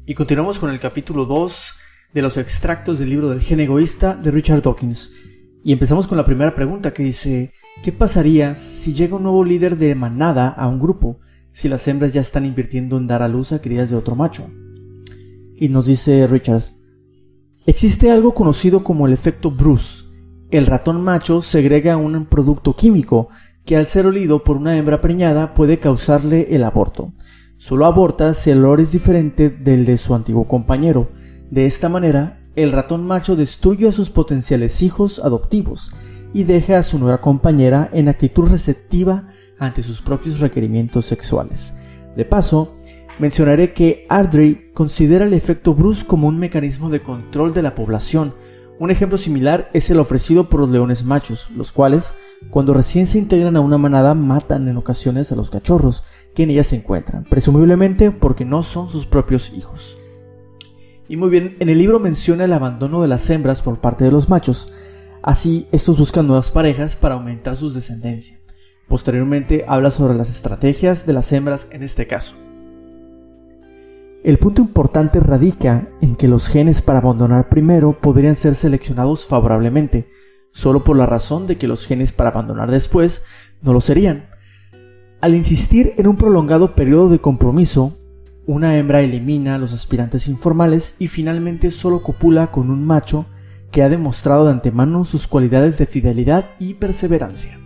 Y continuamos con el capítulo 2 de los extractos del libro del gen egoísta de Richard Dawkins. Y empezamos con la primera pregunta que dice: ¿qué pasaría si llega un nuevo líder de manada a un grupo si las hembras ya están invirtiendo en dar a luz a crías de otro macho? Y nos dice Richard: existe algo conocido como el efecto Bruce. El ratón macho segrega un producto químico que al ser olido por una hembra preñada puede causarle el aborto. Solo aborta si el olor es diferente del de su antiguo compañero. De esta manera, el ratón macho destruye a sus potenciales hijos adoptivos y deja a su nueva compañera en actitud receptiva ante sus propios requerimientos sexuales. De paso, mencionaré que Ardrey considera el efecto Bruce como un mecanismo de control de la población. Un ejemplo similar es el ofrecido por los leones machos, los cuales, cuando recién se integran a una manada, matan en ocasiones a los cachorros que en ella se encuentran, presumiblemente porque no son sus propios hijos. Y muy bien, en el libro menciona el abandono de las hembras por parte de los machos. Así, estos buscan nuevas parejas para aumentar su descendencia. Posteriormente habla sobre las estrategias de las hembras en este caso. El punto importante radica en que los genes para abandonar primero podrían ser seleccionados favorablemente, solo por la razón de que los genes para abandonar después no lo serían. Al insistir en un prolongado periodo de compromiso, una hembra elimina a los aspirantes informales y finalmente solo copula con un macho que ha demostrado de antemano sus cualidades de fidelidad y perseverancia.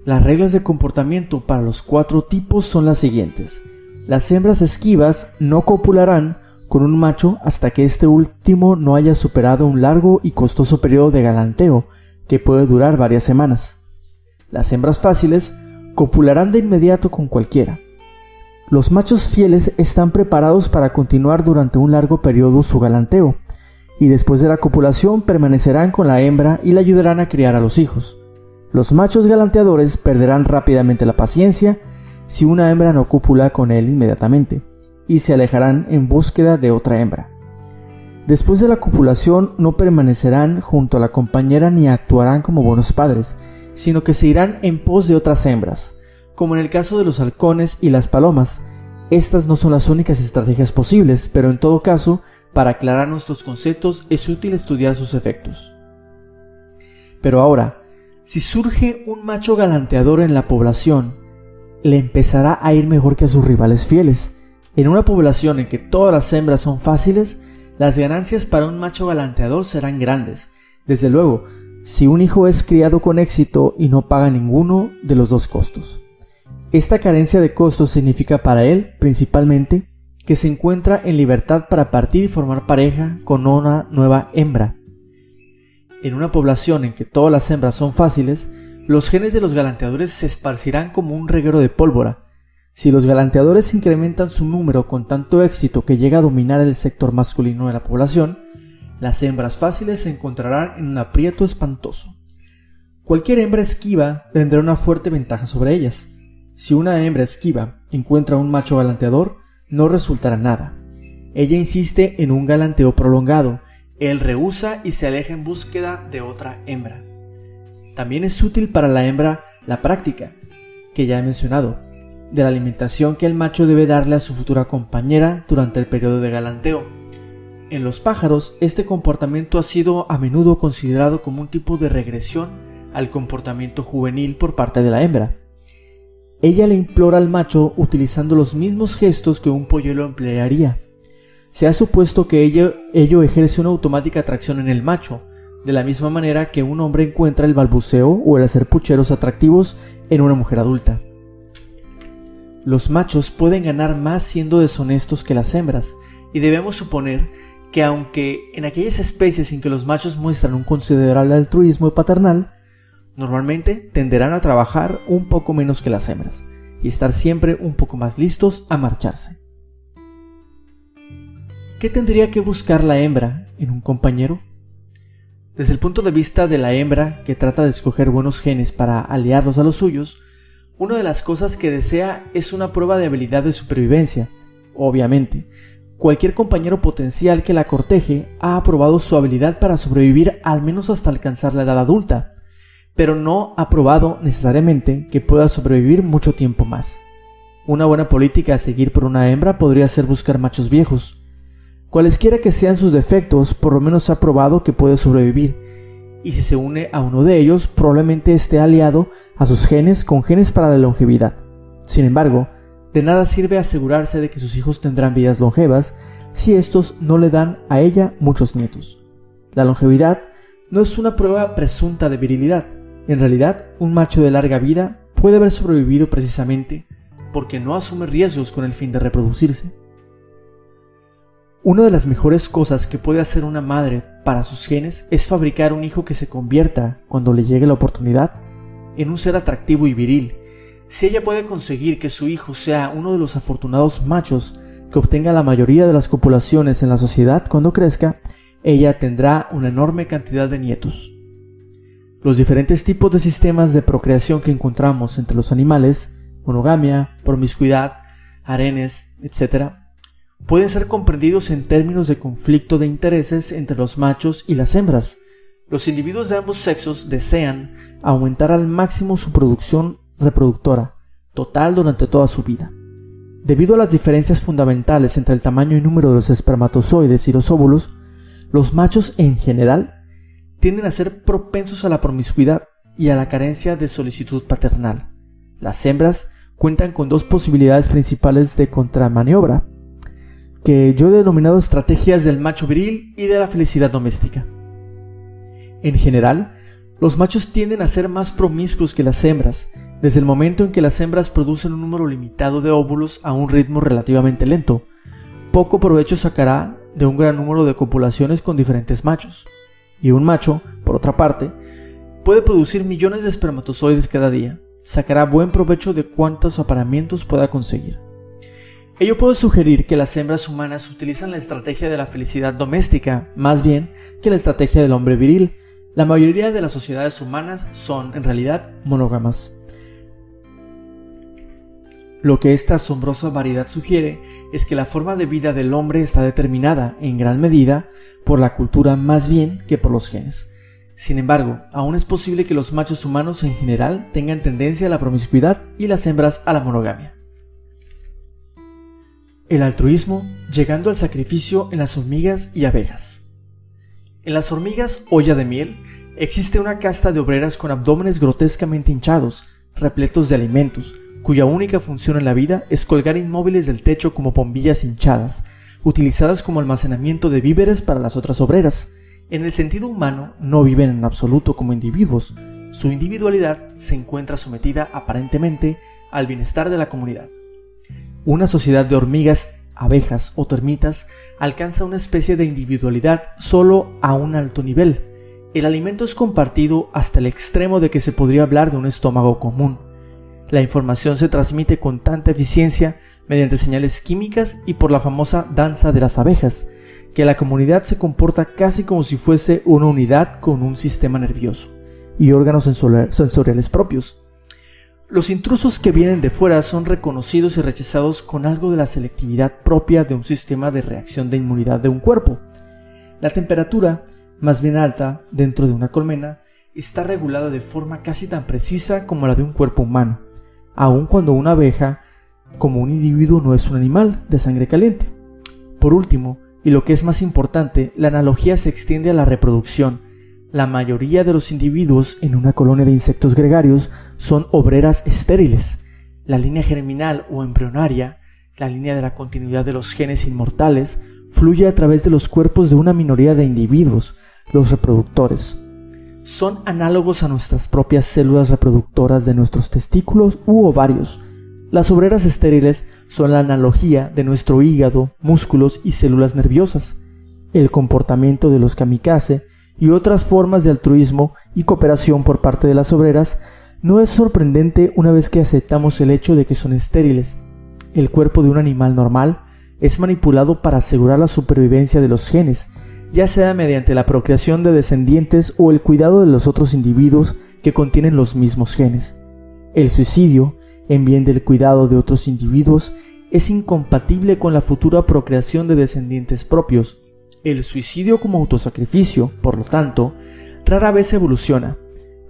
Las reglas de comportamiento para los 4 tipos son las siguientes. Las hembras esquivas no copularán con un macho hasta que este último no haya superado un largo y costoso periodo de galanteo que puede durar varias semanas. Las hembras fáciles copularán de inmediato con cualquiera. Los machos fieles están preparados para continuar durante un largo periodo su galanteo, y después de la copulación permanecerán con la hembra y la ayudarán a criar a los hijos. Los machos galanteadores perderán rápidamente la paciencia si una hembra no copula con él inmediatamente, y se alejarán en búsqueda de otra hembra. Después de la copulación no permanecerán junto a la compañera ni actuarán como buenos padres, sino que se irán en pos de otras hembras. Como en el caso de los halcones y las palomas, estas no son las únicas estrategias posibles, pero en todo caso, para aclarar nuestros conceptos es útil estudiar sus efectos. Pero ahora, si surge un macho galanteador en la población, le empezará a ir mejor que a sus rivales fieles. En una población en que todas las hembras son fáciles, las ganancias para un macho galanteador serán grandes. Desde luego, si un hijo es criado con éxito y no paga ninguno de los 2 costos. Esta carencia de costos significa para él, principalmente, que se encuentra en libertad para partir y formar pareja con una nueva hembra. En una población en que todas las hembras son fáciles, los genes de los galanteadores se esparcirán como un reguero de pólvora. Si los galanteadores incrementan su número con tanto éxito que llega a dominar el sector masculino de la población, las hembras fáciles se encontrarán en un aprieto espantoso. Cualquier hembra esquiva tendrá una fuerte ventaja sobre ellas. Si una hembra esquiva encuentra un macho galanteador, no resultará nada. Ella insiste en un galanteo prolongado, él rehúsa y se aleja en búsqueda de otra hembra. También es útil para la hembra la práctica, que ya he mencionado, de la alimentación que el macho debe darle a su futura compañera durante el periodo de galanteo. En los pájaros, este comportamiento ha sido a menudo considerado como un tipo de regresión al comportamiento juvenil por parte de la hembra. Ella le implora al macho utilizando los mismos gestos que un polluelo emplearía. Se ha supuesto que ello ejerce una automática atracción en el macho, de la misma manera que un hombre encuentra el balbuceo o el hacer pucheros atractivos en una mujer adulta. Los machos pueden ganar más siendo deshonestos que las hembras, y debemos suponer que aunque en aquellas especies en que los machos muestran un considerable altruismo paternal, normalmente tenderán a trabajar un poco menos que las hembras, y estar siempre un poco más listos a marcharse. ¿Qué tendría que buscar la hembra en un compañero? Desde el punto de vista de la hembra, que trata de escoger buenos genes para aliarlos a los suyos, una de las cosas que desea es una prueba de habilidad de supervivencia. Obviamente, cualquier compañero potencial que la corteje ha aprobado su habilidad para sobrevivir al menos hasta alcanzar la edad adulta, pero no ha probado necesariamente que pueda sobrevivir mucho tiempo más. Una buena política a seguir por una hembra podría ser buscar machos viejos. Cualesquiera que sean sus defectos, por lo menos ha probado que puede sobrevivir, y si se une a uno de ellos, probablemente esté aliado a sus genes con genes para la longevidad. Sin embargo, de nada sirve asegurarse de que sus hijos tendrán vidas longevas si estos no le dan a ella muchos nietos. La longevidad no es una prueba presunta de virilidad. En realidad, un macho de larga vida puede haber sobrevivido precisamente porque no asume riesgos con el fin de reproducirse. Una de las mejores cosas que puede hacer una madre para sus genes es fabricar un hijo que se convierta, cuando le llegue la oportunidad, en un ser atractivo y viril. Si ella puede conseguir que su hijo sea uno de los afortunados machos que obtenga la mayoría de las copulaciones en la sociedad cuando crezca, ella tendrá una enorme cantidad de nietos. Los diferentes tipos de sistemas de procreación que encontramos entre los animales, monogamia, promiscuidad, harenes, etc., pueden ser comprendidos en términos de conflicto de intereses entre los machos y las hembras. Los individuos de ambos sexos desean aumentar al máximo su producción reproductora total durante toda su vida. Debido a las diferencias fundamentales entre el tamaño y número de los espermatozoides y los óvulos, los machos en general tienden a ser propensos a la promiscuidad y a la carencia de solicitud paternal. Las hembras cuentan con dos posibilidades principales de contramaniobra, que yo he denominado estrategias del macho viril y de la felicidad doméstica. En general, los machos tienden a ser más promiscuos que las hembras, desde el momento en que las hembras producen un número limitado de óvulos a un ritmo relativamente lento. Poco provecho sacará de un gran número de copulaciones con diferentes machos. Y un macho, por otra parte, puede producir millones de espermatozoides cada día. Sacará buen provecho de cuántos apareamientos pueda conseguir. Ello puede sugerir que las hembras humanas utilizan la estrategia de la felicidad doméstica, más bien que la estrategia del hombre viril. La mayoría de las sociedades humanas son, en realidad, monógamas. Lo que esta asombrosa variedad sugiere es que la forma de vida del hombre está determinada, en gran medida, por la cultura más bien que por los genes. Sin embargo, aún es posible que los machos humanos en general tengan tendencia a la promiscuidad y las hembras a la monogamia. El altruismo llegando al sacrificio en las hormigas y abejas. En las hormigas olla de miel existe una casta de obreras con abdómenes grotescamente hinchados, repletos de alimentos, cuya única función en la vida es colgar inmóviles del techo como bombillas hinchadas, utilizadas como almacenamiento de víveres para las otras obreras. En el sentido humano, no viven en absoluto como individuos. Su individualidad se encuentra sometida aparentemente al bienestar de la comunidad. Una sociedad de hormigas, abejas o termitas alcanza una especie de individualidad solo a un alto nivel. El alimento es compartido hasta el extremo de que se podría hablar de un estómago común. La información se transmite con tanta eficiencia mediante señales químicas y por la famosa danza de las abejas, que la comunidad se comporta casi como si fuese una unidad con un sistema nervioso y órganos sensoriales propios. Los intrusos que vienen de fuera son reconocidos y rechazados con algo de la selectividad propia de un sistema de reacción de inmunidad de un cuerpo. La temperatura, más bien alta, dentro de una colmena, está regulada de forma casi tan precisa como la de un cuerpo humano, aun cuando una abeja, como un individuo, no es un animal de sangre caliente. Por último, y lo que es más importante, la analogía se extiende a la reproducción. La mayoría de los individuos en una colonia de insectos gregarios son obreras estériles. La línea germinal o embrionaria, la línea de la continuidad de los genes inmortales, fluye a través de los cuerpos de una minoría de individuos, los reproductores. Son análogos a nuestras propias células reproductoras de nuestros testículos u ovarios. Las obreras estériles son la analogía de nuestro hígado, músculos y células nerviosas. El comportamiento de los kamikaze y otras formas de altruismo y cooperación por parte de las obreras no es sorprendente una vez que aceptamos el hecho de que son estériles. El cuerpo de un animal normal es manipulado para asegurar la supervivencia de los genes, ya sea mediante la procreación de descendientes o el cuidado de los otros individuos que contienen los mismos genes. El suicidio, en bien del cuidado de otros individuos, es incompatible con la futura procreación de descendientes propios. El suicidio como autosacrificio, por lo tanto, rara vez evoluciona,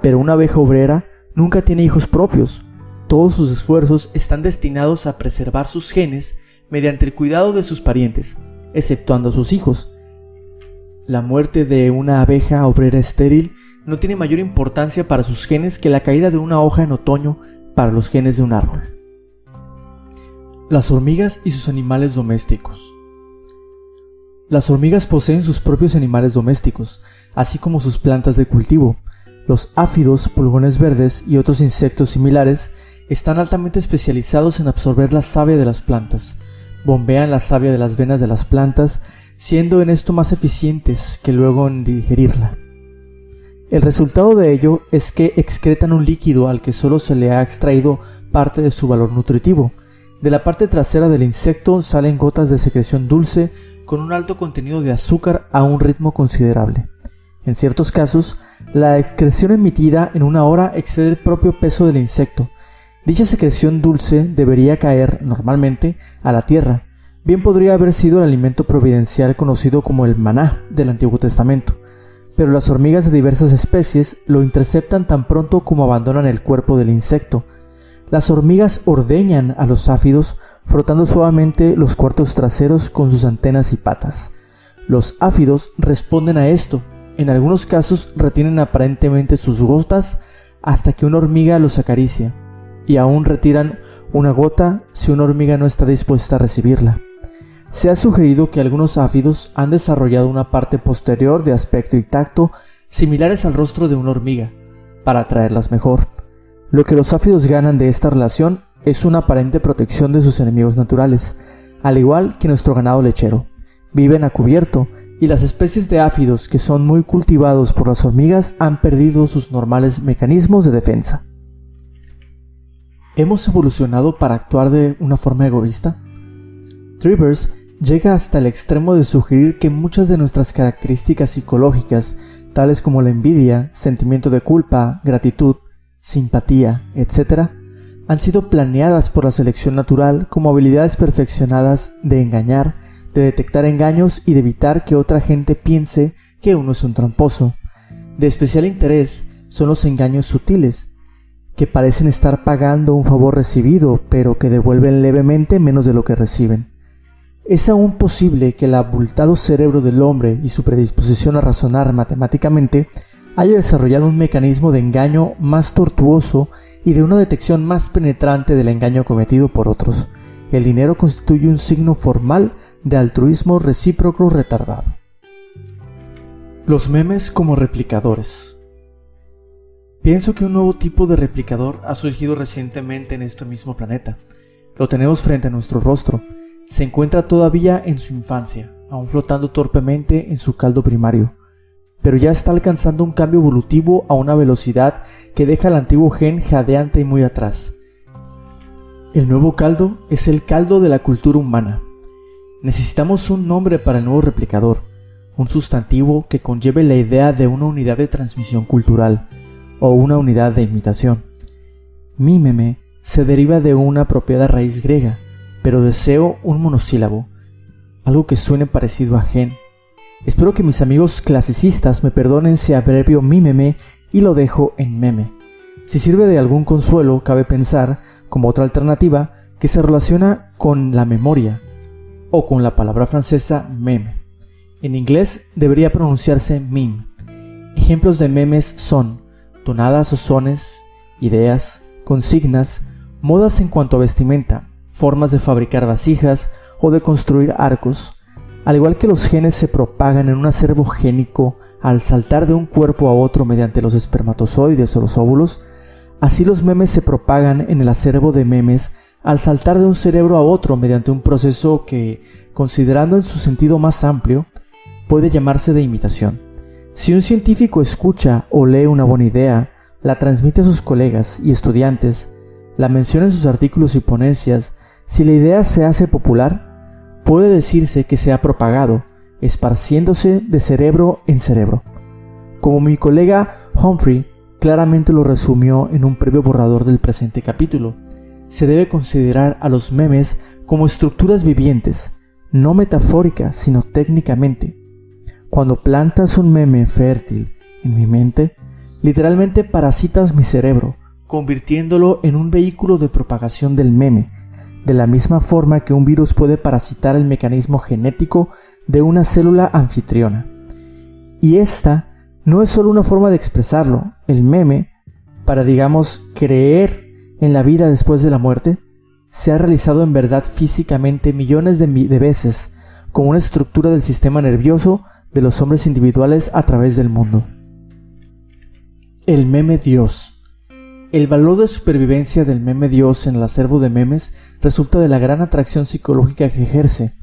pero una abeja obrera nunca tiene hijos propios. Todos sus esfuerzos están destinados a preservar sus genes mediante el cuidado de sus parientes, exceptuando a sus hijos. La muerte de una abeja obrera estéril no tiene mayor importancia para sus genes que la caída de una hoja en otoño para los genes de un árbol. Las hormigas y sus animales domésticos. Las hormigas poseen sus propios animales domésticos, así como sus plantas de cultivo. Los áfidos, pulgones verdes y otros insectos similares están altamente especializados en absorber la savia de las plantas. Bombean la savia de las venas de las plantas, siendo en esto más eficientes que luego en digerirla. El resultado de ello es que excretan un líquido al que solo se le ha extraído parte de su valor nutritivo. De la parte trasera del insecto salen gotas de secreción dulce con un alto contenido de azúcar a un ritmo considerable. En ciertos casos, la excreción emitida en una hora excede el propio peso del insecto. Dicha secreción dulce debería caer, normalmente, a la tierra. Bien podría haber sido el alimento providencial conocido como el maná del Antiguo Testamento, pero las hormigas de diversas especies lo interceptan tan pronto como abandonan el cuerpo del insecto. Las hormigas ordeñan a los áfidos frotando suavemente los cuartos traseros con sus antenas y patas. Los áfidos responden a esto. En algunos casos retienen aparentemente sus gotas hasta que una hormiga los acaricia, y aún retiran una gota si una hormiga no está dispuesta a recibirla. Se ha sugerido que algunos áfidos han desarrollado una parte posterior de aspecto y tacto similares al rostro de una hormiga, para atraerlas mejor. Lo que los áfidos ganan de esta relación es una aparente protección de sus enemigos naturales, al igual que nuestro ganado lechero. Viven a cubierto, y las especies de áfidos que son muy cultivados por las hormigas han perdido sus normales mecanismos de defensa. ¿Hemos evolucionado para actuar de una forma egoísta? Trivers llega hasta el extremo de sugerir que muchas de nuestras características psicológicas, tales como la envidia, sentimiento de culpa, gratitud, simpatía, etc., han sido planeadas por la selección natural como habilidades perfeccionadas de engañar, de detectar engaños y de evitar que otra gente piense que uno es un tramposo. De especial interés son los engaños sutiles, que parecen estar pagando un favor recibido, pero que devuelven levemente menos de lo que reciben. Es aún posible que el abultado cerebro del hombre y su predisposición a razonar matemáticamente haya desarrollado un mecanismo de engaño más tortuoso y de una detección más penetrante del engaño cometido por otros. El dinero constituye un signo formal de altruismo recíproco retardado. Los memes como replicadores. Pienso que un nuevo tipo de replicador ha surgido recientemente en este mismo planeta. Lo tenemos frente a nuestro rostro. Se encuentra todavía en su infancia, aún flotando torpemente en su caldo primario, pero ya está alcanzando un cambio evolutivo a una velocidad que deja al antiguo gen jadeante y muy atrás. El nuevo caldo es el caldo de la cultura humana. Necesitamos un nombre para el nuevo replicador, un sustantivo que conlleve la idea de una unidad de transmisión cultural o una unidad de imitación. Mímeme se deriva de una apropiada raíz griega, pero deseo un monosílabo, algo que suene parecido a gen. Espero que mis amigos clasicistas me perdonen si abrevio mímeme y lo dejo en meme. Si sirve de algún consuelo, cabe pensar, como otra alternativa, que se relaciona con la memoria, o con la palabra francesa meme. En inglés debería pronunciarse meme. Ejemplos de memes son tonadas o sones, ideas, consignas, modas en cuanto a vestimenta, formas de fabricar vasijas o de construir arcos. Al igual que los genes se propagan en un acervo génico al saltar de un cuerpo a otro mediante los espermatozoides o los óvulos, así los memes se propagan en el acervo de memes al saltar de un cerebro a otro mediante un proceso que, considerando en su sentido más amplio, puede llamarse de imitación. Si un científico escucha o lee una buena idea, la transmite a sus colegas y estudiantes, la menciona en sus artículos y ponencias, si la idea se hace popular, puede decirse que se ha propagado, esparciéndose de cerebro en cerebro. Como mi colega Humphrey claramente lo resumió en un previo borrador del presente capítulo, se debe considerar a los memes como estructuras vivientes, no metafóricas, sino técnicamente. Cuando plantas un meme fértil en mi mente, literalmente parasitas mi cerebro, convirtiéndolo en un vehículo de propagación del meme, de la misma forma que un virus puede parasitar el mecanismo genético de una célula anfitriona. Y esta no es solo una forma de expresarlo, el meme, para digamos creer en la vida después de la muerte, se ha realizado en verdad físicamente millones de veces como una estructura del sistema nervioso de los hombres individuales a través del mundo. El meme Dios. El valor de supervivencia del meme Dios en el acervo de memes resulta de la gran atracción psicológica que ejerce.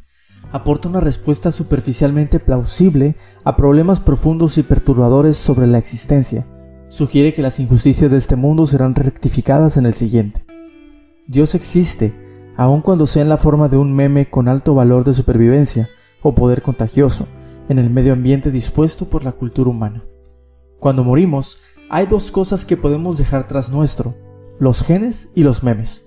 Aporta una respuesta superficialmente plausible a problemas profundos y perturbadores sobre la existencia. Sugiere que las injusticias de este mundo serán rectificadas en el siguiente. Dios existe, aun cuando sea en la forma de un meme con alto valor de supervivencia o poder contagioso, en el medio ambiente dispuesto por la cultura humana. Cuando morimos, hay dos cosas que podemos dejar tras nuestro: los genes y los memes.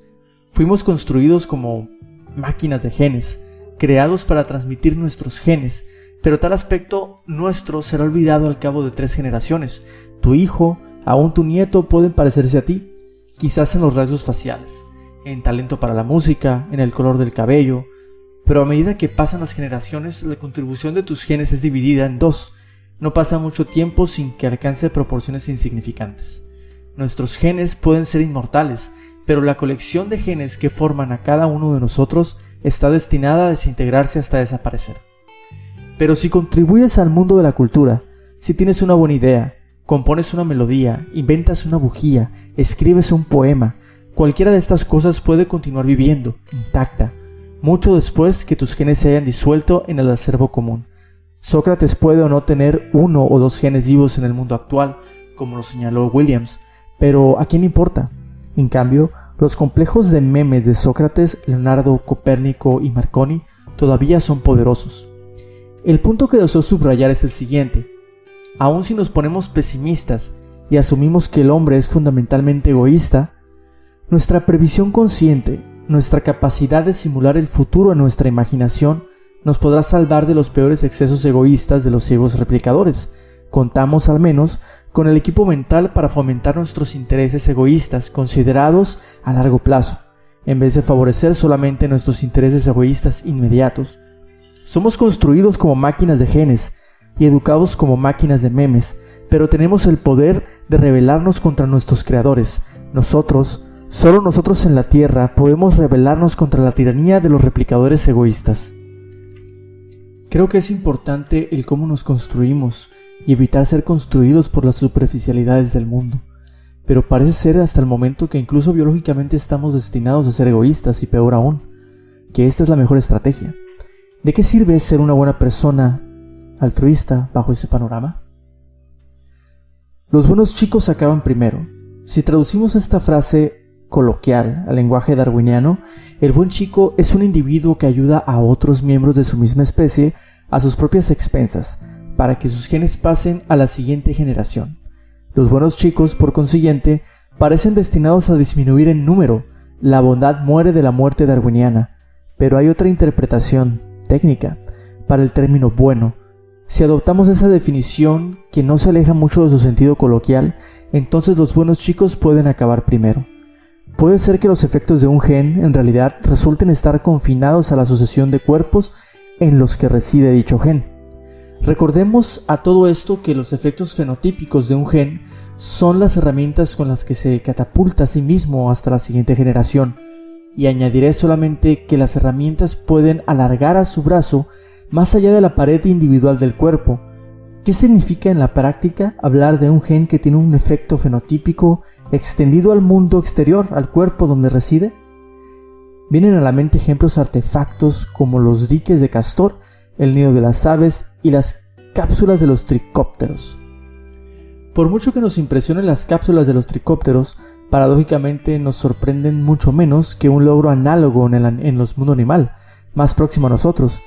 Fuimos construidos como máquinas de genes, creados para transmitir nuestros genes, pero tal aspecto nuestro será olvidado al cabo de 3 generaciones. Tu hijo, aún tu nieto pueden parecerse a ti, quizás en los rasgos faciales, en talento para la música, en el color del cabello, pero a medida que pasan las generaciones, la contribución de tus genes es dividida en 2. No pasa mucho tiempo sin que alcance proporciones insignificantes. Nuestros genes pueden ser inmortales, pero la colección de genes que forman a cada uno de nosotros está destinada a desintegrarse hasta desaparecer. Pero si contribuyes al mundo de la cultura, si tienes una buena idea, compones una melodía, inventas una bujía, escribes un poema, cualquiera de estas cosas puede continuar viviendo, intacta, mucho después que tus genes se hayan disuelto en el acervo común. Sócrates puede o no tener 1 o 2 genes vivos en el mundo actual, como lo señaló Williams, pero ¿a quién le importa? En cambio, los complejos de memes de Sócrates, Leonardo, Copérnico y Marconi todavía son poderosos. El punto que deseo subrayar es el siguiente: aun si nos ponemos pesimistas y asumimos que el hombre es fundamentalmente egoísta, nuestra previsión consciente, nuestra capacidad de simular el futuro en nuestra imaginación, nos podrá salvar de los peores excesos egoístas de los ciegos replicadores. Contamos al menos con el equipo mental para fomentar nuestros intereses egoístas considerados a largo plazo, en vez de favorecer solamente nuestros intereses egoístas inmediatos. Somos construidos como máquinas de genes y educados como máquinas de memes, pero tenemos el poder de rebelarnos contra nuestros creadores. Solo nosotros en la Tierra podemos rebelarnos contra la tiranía de los replicadores egoístas. Creo que es importante el cómo nos construimos y evitar ser construidos por las superficialidades del mundo, pero parece ser hasta el momento que incluso biológicamente estamos destinados a ser egoístas y peor aún, que esta es la mejor estrategia. ¿De qué sirve ser una buena persona altruista bajo ese panorama? Los buenos chicos acaban primero. Si traducimos esta frase coloquial al lenguaje darwiniano, el buen chico es un individuo que ayuda a otros miembros de su misma especie a sus propias expensas, para que sus genes pasen a la siguiente generación. Los buenos chicos, por consiguiente, parecen destinados a disminuir en número. La bondad muere de la muerte darwiniana, pero hay otra interpretación técnica para el término bueno. Si adoptamos esa definición, que no se aleja mucho de su sentido coloquial, entonces los buenos chicos pueden acabar primero. Puede ser que los efectos de un gen en realidad resulten estar confinados a la sucesión de cuerpos en los que reside dicho gen. Recordemos a todo esto que los efectos fenotípicos de un gen son las herramientas con las que se catapulta a sí mismo hasta la siguiente generación, y añadiré solamente que las herramientas pueden alargar a su brazo más allá de la pared individual del cuerpo. ¿Qué significa en la práctica hablar de un gen que tiene un efecto fenotípico extendido al mundo exterior, al cuerpo donde reside? Vienen a la mente ejemplos artefactos como los diques de Castor, el nido de las aves y las cápsulas de los tricópteros. Por mucho que nos impresionen las cápsulas de los tricópteros, paradójicamente nos sorprenden mucho menos que un logro análogo en los mundo animal, más próximo a nosotros.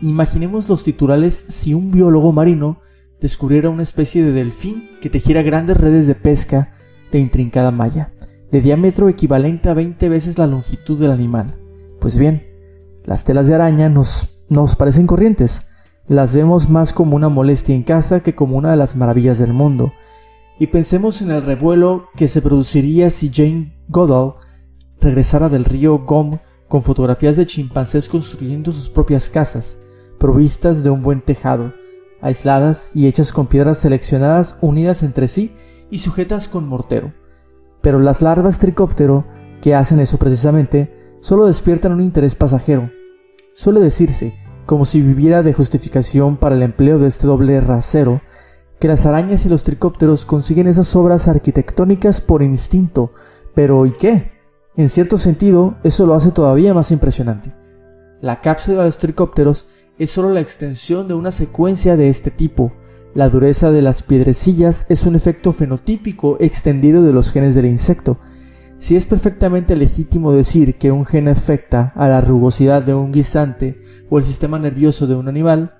Imaginemos los titulares si un biólogo marino descubriera una especie de delfín que tejiera grandes redes de pesca de intrincada malla, de diámetro equivalente a 20 veces la longitud del animal. Pues bien, las telas de araña nos parecen corrientes, las vemos más como una molestia en casa que como una de las maravillas del mundo. y pensemos en el revuelo que se produciría si Jane Goodall regresara del río Gom con fotografías de chimpancés construyendo sus propias casas, provistas de un buen tejado, aisladas y hechas con piedras seleccionadas unidas entre sí y sujetas con mortero. Pero las larvas tricóptero, que hacen eso precisamente, solo despiertan un interés pasajero. Suele decirse, como si viviera de justificación para el empleo de este doble rasero, que las arañas y los tricópteros consiguen esas obras arquitectónicas por instinto. Pero ¿y qué? En cierto sentido, eso lo hace todavía más impresionante. La cápsula de los tricópteros es solo la extensión de una secuencia de este tipo. La dureza de las piedrecillas es un efecto fenotípico extendido de los genes del insecto. Si es perfectamente legítimo decir que un gen afecta a la rugosidad de un guisante o el sistema nervioso de un animal,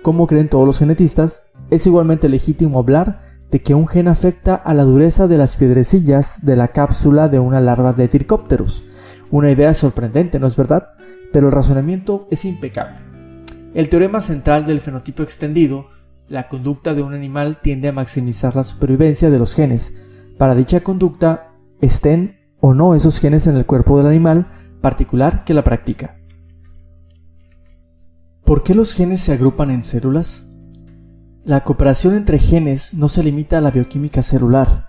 como creen todos los genetistas, es igualmente legítimo hablar de que un gen afecta a la dureza de las piedrecillas de la cápsula de una larva de tricópteros. Una idea sorprendente, ¿no es verdad? Pero el razonamiento es impecable. El teorema central del fenotipo extendido, la conducta de un animal tiende a maximizar la supervivencia de los genes. Para dicha conducta, estén o no esos genes en el cuerpo del animal particular que la practica. ¿Por qué los genes se agrupan en células? La cooperación entre genes no se limita a la bioquímica celular.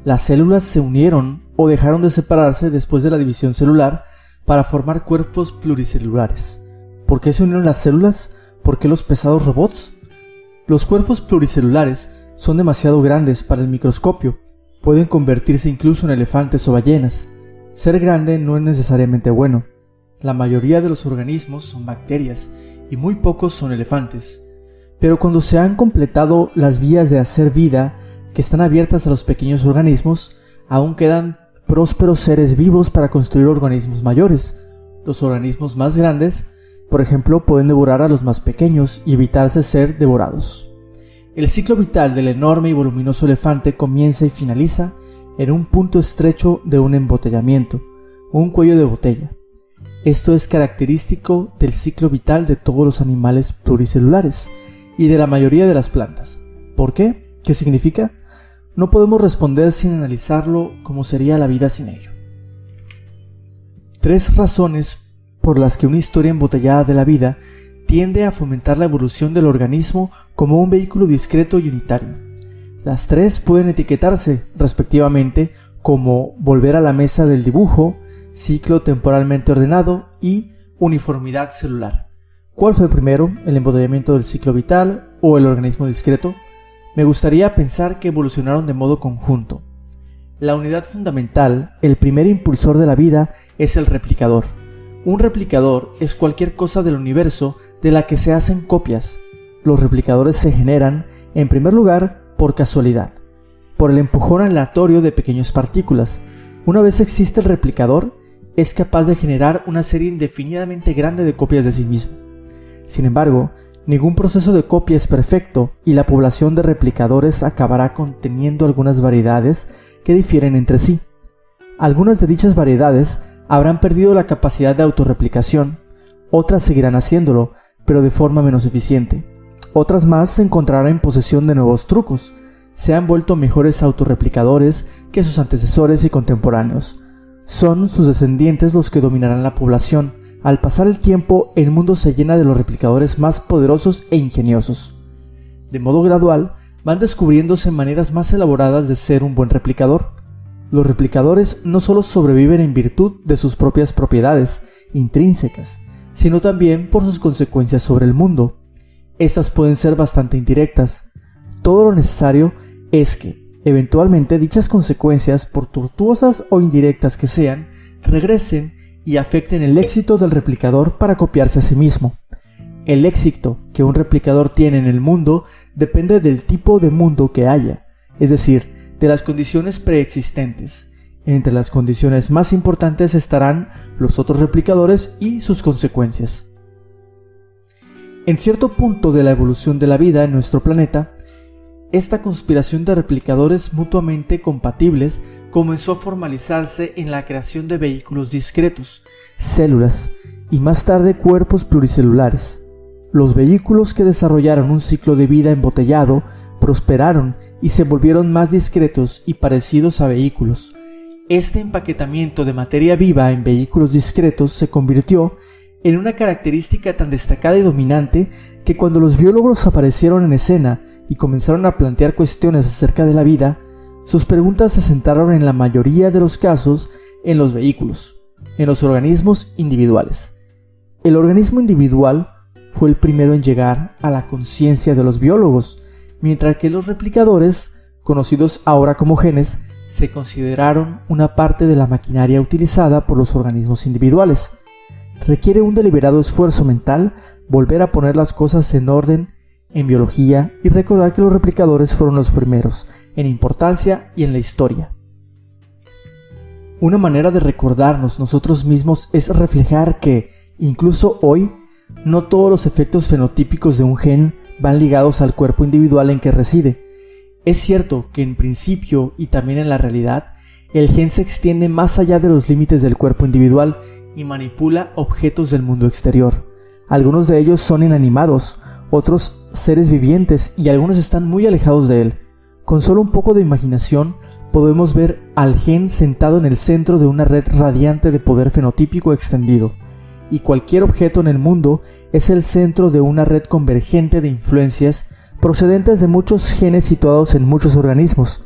Las células se unieron o dejaron de separarse después de la división celular para formar cuerpos pluricelulares. ¿Por qué se unieron las células? ¿Por qué los pesados robots? Los cuerpos pluricelulares son demasiado grandes para el microscopio. Pueden convertirse incluso en elefantes o ballenas. Ser grande no es necesariamente bueno. La mayoría de los organismos son bacterias y muy pocos son elefantes. Pero cuando se han completado las vías de hacer vida que están abiertas a los pequeños organismos, aún quedan prósperos seres vivos para construir organismos mayores. Los organismos más grandes, por ejemplo, pueden devorar a los más pequeños y evitarse ser devorados. El ciclo vital del enorme y voluminoso elefante comienza y finaliza en un punto estrecho de un embotellamiento, un cuello de botella. Esto es característico del ciclo vital de todos los animales pluricelulares y de la mayoría de las plantas. ¿Por qué? ¿Qué significa? No podemos responder sin analizarlo como sería la vida sin ello. 3 razones por las que una historia embotellada de la vida tiende a fomentar la evolución del organismo como un vehículo discreto y unitario. Las 3 pueden etiquetarse, respectivamente, como volver a la mesa del dibujo, ciclo temporalmente ordenado y uniformidad celular. ¿Cuál fue primero, el embotellamiento del ciclo vital o el organismo discreto? Me gustaría pensar que evolucionaron de modo conjunto. La unidad fundamental, el primer impulsor de la vida, es el replicador. Un replicador es cualquier cosa del universo de la que se hacen copias. Los replicadores se generan, en primer lugar, por casualidad, por el empujón aleatorio de pequeñas partículas. Una vez existe el replicador, es capaz de generar una serie indefinidamente grande de copias de sí mismo. Sin embargo, ningún proceso de copia es perfecto y la población de replicadores acabará conteniendo algunas variedades que difieren entre sí. Algunas de dichas variedades habrán perdido la capacidad de autorreplicación, otras seguirán haciéndolo, pero de forma menos eficiente. Otras más se encontrarán en posesión de nuevos trucos, se han vuelto mejores autorreplicadores que sus antecesores y contemporáneos. Son sus descendientes los que dominarán la población. Al pasar el tiempo, el mundo se llena de los replicadores más poderosos e ingeniosos. De modo gradual, van descubriéndose maneras más elaboradas de ser un buen replicador. Los replicadores no solo sobreviven en virtud de sus propias propiedades intrínsecas, sino también por sus consecuencias sobre el mundo. Estas pueden ser bastante indirectas. Todo lo necesario es que, eventualmente, dichas consecuencias, por tortuosas o indirectas que sean, regresen y afecten el éxito del replicador para copiarse a sí mismo. El éxito que un replicador tiene en el mundo depende del tipo de mundo que haya, es decir, de las condiciones preexistentes. Entre las condiciones más importantes estarán los otros replicadores y sus consecuencias. En cierto punto de la evolución de la vida en nuestro planeta, esta conspiración de replicadores mutuamente compatibles comenzó a formalizarse en la creación de vehículos discretos, células y más tarde cuerpos pluricelulares. Los vehículos que desarrollaron un ciclo de vida embotellado prosperaron y se volvieron más discretos y parecidos a vehículos. Este empaquetamiento de materia viva en vehículos discretos se convirtió en una característica tan destacada y dominante que cuando los biólogos aparecieron en escena y comenzaron a plantear cuestiones acerca de la vida, sus preguntas se centraron en la mayoría de los casos en los vehículos, en los organismos individuales. El organismo individual fue el primero en llegar a la conciencia de los biólogos, mientras que los replicadores, conocidos ahora como genes, se consideraron una parte de la maquinaria utilizada por los organismos individuales. Requiere un deliberado esfuerzo mental volver a poner las cosas en orden en biología y recordar que los replicadores fueron los primeros en importancia y en la historia. Una manera de recordarnos nosotros mismos es reflejar que, incluso hoy, no todos los efectos fenotípicos de un gen van ligados al cuerpo individual en que reside. Es cierto que en principio y también en la realidad, el gen se extiende más allá de los límites del cuerpo individual y manipula objetos del mundo exterior. Algunos de ellos son inanimados, otros seres vivientes y algunos están muy alejados de él. Con solo un poco de imaginación podemos ver al gen sentado en el centro de una red radiante de poder fenotípico extendido, y cualquier objeto en el mundo es el centro de una red convergente de influencias procedentes de muchos genes situados en muchos organismos.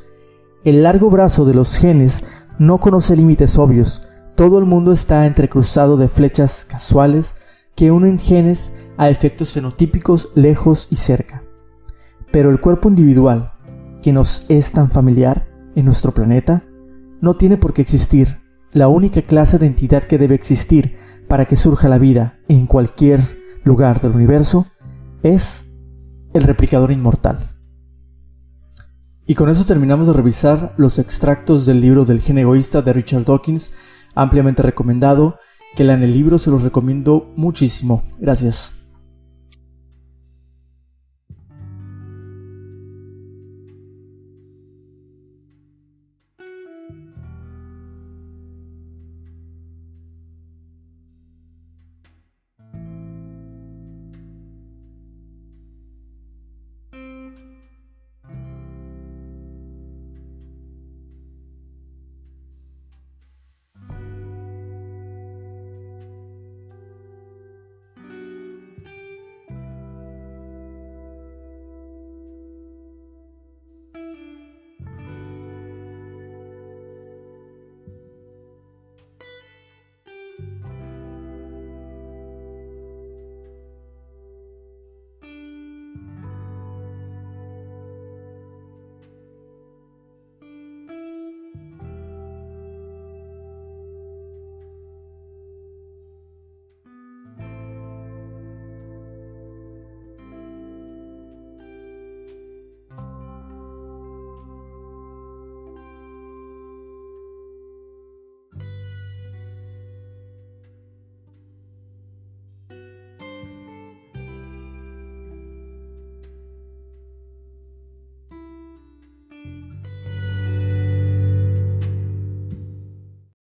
El largo brazo de los genes no conoce límites obvios. Todo el mundo está entrecruzado de flechas casuales que unen genes a efectos fenotípicos lejos y cerca. Pero el cuerpo individual, que nos es tan familiar en nuestro planeta, no tiene por qué existir. La única clase de entidad que debe existir para que surja la vida en cualquier lugar del universo es el replicador inmortal. Y con eso terminamos de revisar los extractos del libro del gen egoísta de Richard Dawkins, ampliamente recomendado. Que lean el libro, se los recomiendo muchísimo. Gracias.